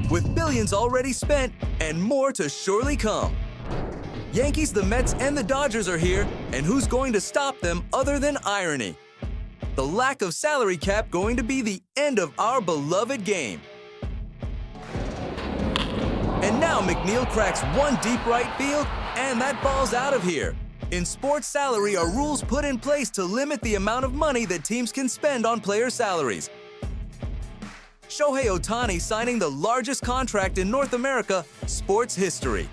with billions already spent and more to surely come. Yankees, the Mets, and the Dodgers are here, and who's going to stop them other than irony? The lack of salary cap going to be the end of our beloved game. And now McNeil cracks one deep right field, and that ball's out of here. In sports salary are rules put in place to limit the amount of money that teams can spend on player salaries. Shohei Ohtani signing the largest contract in North America sports history.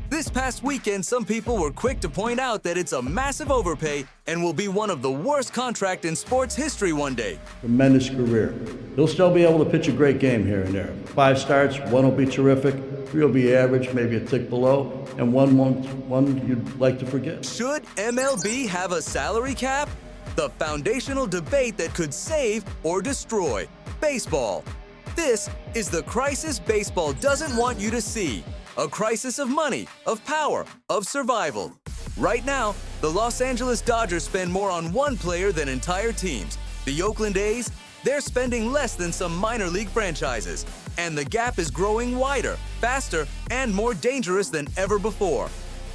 This past weekend, some people were quick to point out that it's a massive overpay and will be one of the worst contracts in sports history one day. Tremendous career. He'll still be able to pitch a great game here and there. 5 starts, 1 will be terrific, 3 will be average, maybe a tick below, and one you'd like to forget. Should MLB have a salary cap? The foundational debate that could save or destroy baseball. This is the crisis baseball doesn't want you to see. A crisis of money, of power, of survival. Right now, the Los Angeles Dodgers spend more on one player than entire teams. The Oakland A's, they're spending less than some minor league franchises. And the gap is growing wider, faster, and more dangerous than ever before.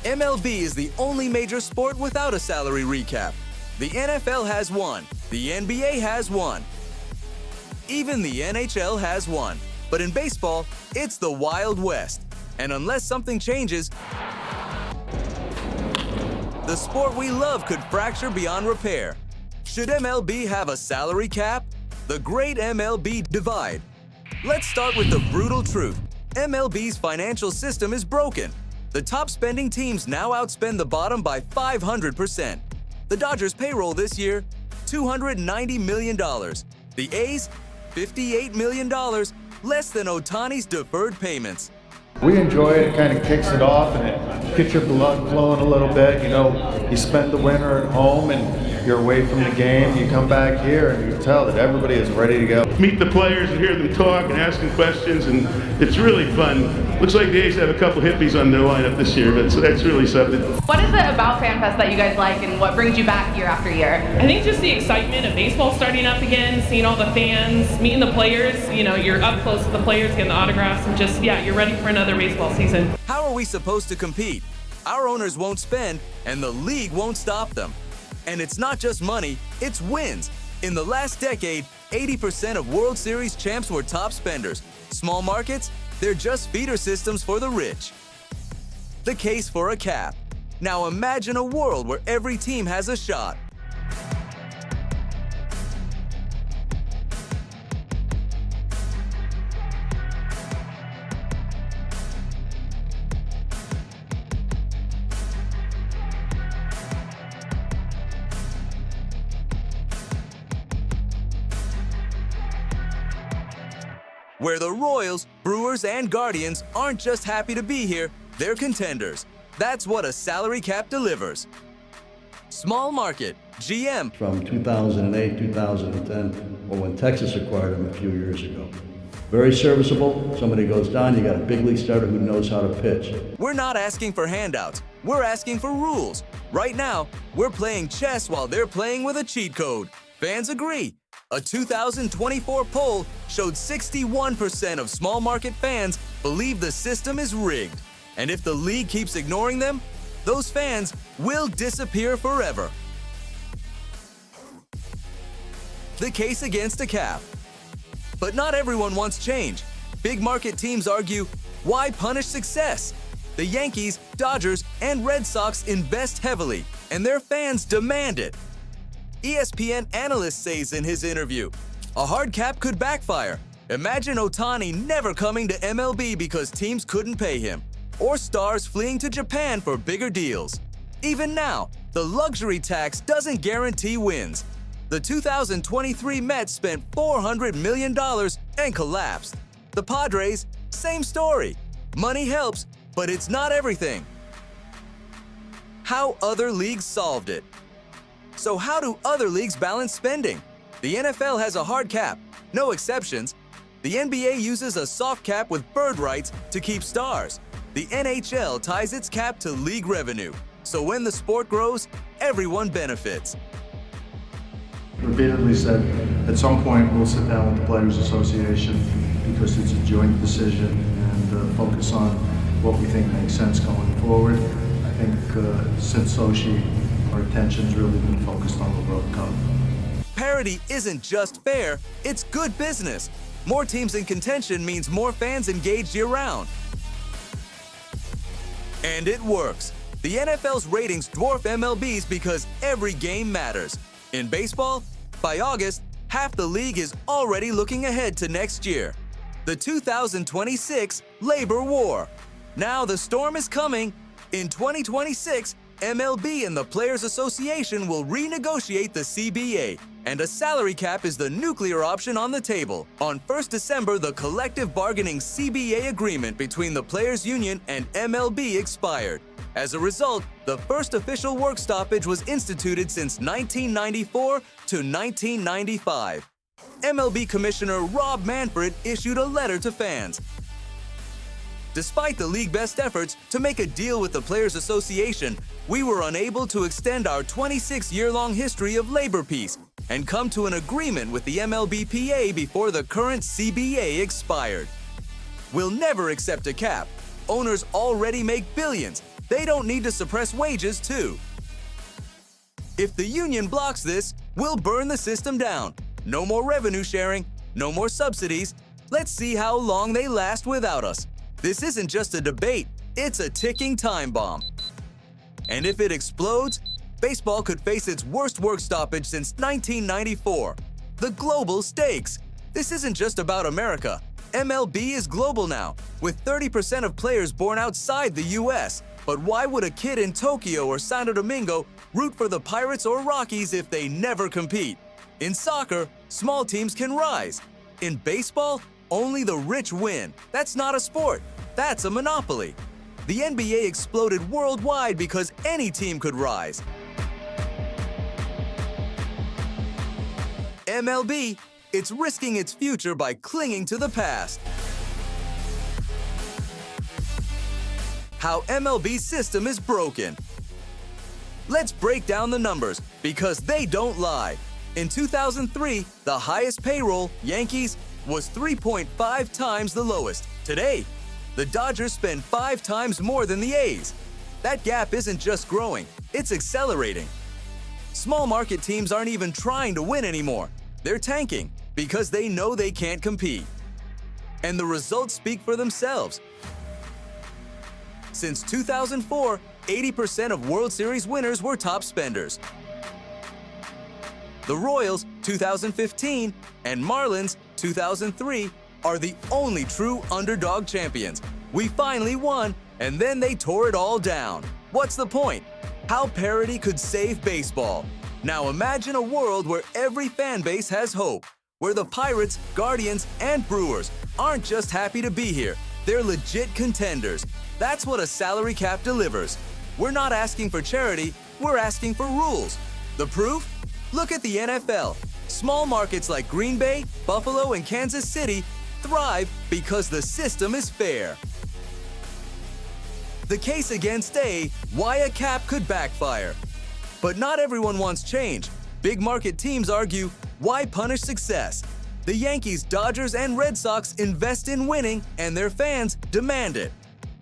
MLB is the only major sport without a salary recap. The NFL has one. The NBA has one. Even the NHL has one. But in baseball, it's the Wild West. And unless something changes, the sport we love could fracture beyond repair. Should MLB have a salary cap? The great MLB divide. Let's start with the brutal truth. MLB's financial system is broken. The top spending teams now outspend the bottom by 500%. The Dodgers' payroll this year, $290 million. The A's, $58 million, less than Ohtani's deferred payments. We enjoy it. It kind of kicks it off and it gets your blood flowing a little bit. You know, you spend the winter at home and you're away from the game. You come back here and you tell that everybody is ready to go. Meet the players and hear them talk and ask them questions, and it's really fun. Looks like the A's have a couple hippies on their lineup this year, but so that's really something. What is it about FanFest that you guys like and what brings you back year after year? I think just the excitement of baseball starting up again, seeing all the fans, meeting the players. You know, you're up close to the players, getting the autographs, and just, yeah, you're ready for another baseball season. How are we supposed to compete? Our owners won't spend, and the league won't stop them. And it's not just money, it's wins. In the last decade, 80% of World Series champs were top spenders. Small markets, they're just feeder systems for the rich. The case for a cap. Now imagine a world where every team has a shot. Where the Royals, Brewers, and Guardians aren't just happy to be here, they're contenders. That's what a salary cap delivers. Small market, GM. From 2008, 2010, or when Texas acquired him a few years ago. Very serviceable. Somebody goes down, you got a big league starter who knows how to pitch. We're not asking for handouts. We're asking for rules. Right now, we're playing chess while they're playing with a cheat code. Fans agree. A 2024 poll showed 61% of small market fans believe the system is rigged. And if the league keeps ignoring them, those fans will disappear forever. The case against a cap. But not everyone wants change. Big market teams argue, why punish success? The Yankees, Dodgers, and Red Sox invest heavily, and their fans demand it. ESPN analyst says in his interview, a hard cap could backfire. Imagine Ohtani never coming to MLB because teams couldn't pay him, or stars fleeing to Japan for bigger deals. Even now, the luxury tax doesn't guarantee wins. The 2023 Mets spent $400 million and collapsed. The Padres, same story. Money helps, but it's not everything. How other leagues solved it. So how do other leagues balance spending? The NFL has a hard cap, no exceptions. The NBA uses a soft cap with bird rights to keep stars. The NHL ties its cap to league revenue. So when the sport grows, everyone benefits. repeatedly said at some point we'll sit down with the Players Association because it's a joint decision and focus on what we think makes sense going forward. I think since Sochi, our attention's really been focused on the World Cup. Parity isn't just fair, it's good business. More teams in contention means more fans engaged year-round. And it works. The NFL's ratings dwarf MLB's because every game matters. In baseball, by August, half the league is already looking ahead to next year. The 2026 Labor War. Now the storm is coming. In 2026, MLB and the Players Association will renegotiate the CBA, and a salary cap is the nuclear option on the table. On 1st December, the collective bargaining CBA agreement between the Players Union and MLB expired. As a result, the first official work stoppage was instituted since 1994 to 1995. MLB Commissioner Rob Manfred issued a letter to fans. Despite the league's best efforts to make a deal with the Players Association, we were unable to extend our 26-year-long history of labor peace and come to an agreement with the MLBPA before the current CBA expired. We'll never accept a cap. Owners already make billions. They don't need to suppress wages, too. If the union blocks this, we'll burn the system down. No more revenue sharing, no more subsidies. Let's see how long they last without us. This isn't just a debate, it's a ticking time bomb. And if it explodes, baseball could face its worst work stoppage since 1994. The global stakes. This isn't just about America. MLB is global now, with 30% of players born outside the US. But why would a kid in Tokyo or Santo Domingo root for the Pirates or Rockies if they never compete? In soccer, small teams can rise. In baseball, only the rich win. That's not a sport. That's a monopoly. The NBA exploded worldwide because any team could rise. MLB, it's risking its future by clinging to the past. How MLB's system is broken. Let's break down the numbers because they don't lie. In 2003, the highest payroll, Yankees, was 3.5 times the lowest. Today, the Dodgers spend 5 times more than the A's. That gap isn't just growing, it's accelerating. Small market teams aren't even trying to win anymore. They're tanking because they know they can't compete. And the results speak for themselves. Since 2004, 80% of World Series winners were top spenders. The Royals, 2015, and Marlins, 2003, are the only true underdog champions. We finally won, and then they tore it all down. What's the point? How parity could save baseball. Now imagine a world where every fan base has hope, where the Pirates, Guardians, and Brewers aren't just happy to be here, they're legit contenders. That's what a salary cap delivers. We're not asking for charity, we're asking for rules. The proof? Look at the NFL. Small markets like Green Bay, Buffalo, and Kansas City thrive because the system is fair. The case against why a cap could backfire. But not everyone wants change. Big market teams argue, why punish success? The Yankees, Dodgers, and Red Sox invest in winning, and their fans demand it.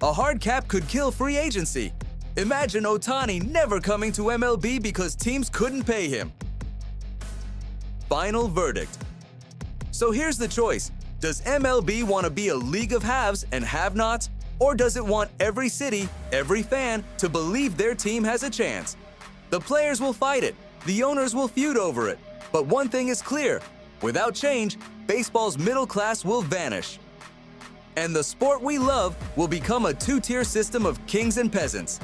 A hard cap could kill free agency. Imagine Ohtani never coming to MLB because teams couldn't pay him. Final verdict. So here's the choice. Does MLB want to be a league of haves and have-nots? Or does it want every city, every fan to believe their team has a chance? The players will fight it. The owners will feud over it. But one thing is clear. Without change, baseball's middle class will vanish. And the sport we love will become a two-tier system of kings and peasants.